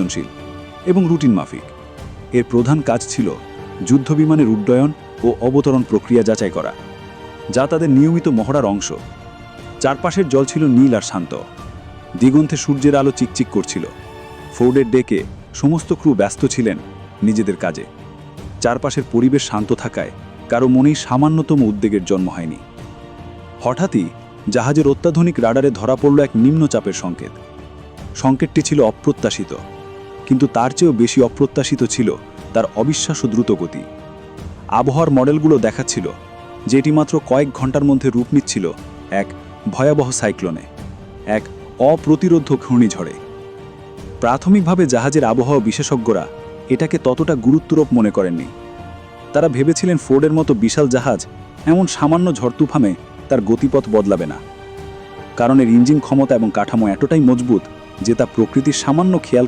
পরিবর্তনশীল এবং রুটিন মাফিক। এর প্রধান কাজ ছিল যুদ্ধবিমানের উড্ডয়ন ও অবতরণ প্রক্রিয়া যাচাই করা, যা তাদের নিয়মিত মহড়ার অংশ। চারপাশের জল ছিল নীল আর শান্ত। দিগন্তে সূর্যের আলো চিকচিক করছিল। ফোর্ডের ডেকে সমস্ত ক্রু ব্যস্ত ছিলেন নিজেদের কাজে। চারপাশের পরিবেশ শান্ত থাকায় কারো মনেই সামান্যতম উদ্বেগের জন্ম হয়নি। হঠাৎই জাহাজের অত্যাধুনিক রাডারে ধরা পড়ল এক নিম্নচাপের সংকেত। সংকেতটি ছিল অপ্রত্যাশিত, কিন্তু তার চেয়েও বেশি অপ্রত্যাশিত ছিল তার অবিশ্বাস্য দ্রুতগতি। আবহাওয়ার মডেলগুলো দেখাচ্ছিল যে এটি মাত্র কয়েক ঘন্টার মধ্যে রূপ নিচ্ছিল এক ভয়াবহ সাইক্লোনে, এক অপ্রতিরোধ্য ঘূর্ণিঝড়ে। প্রাথমিকভাবে জাহাজের আবহাওয়া বিশেষজ্ঞরা এটাকে ততটা গুরুত্বরূপ মনে করেননি। তারা ভেবেছিলেন ফোর্ডের মতো বিশাল জাহাজ এমন সামান্য ঝড় তুফানে তার গতিপথ বদলাবে না, কারণ এর ইঞ্জিন ক্ষমতা এবং কাঠামো এতটাই মজবুত যে তা প্রকৃতির সামান্য খেয়ালকে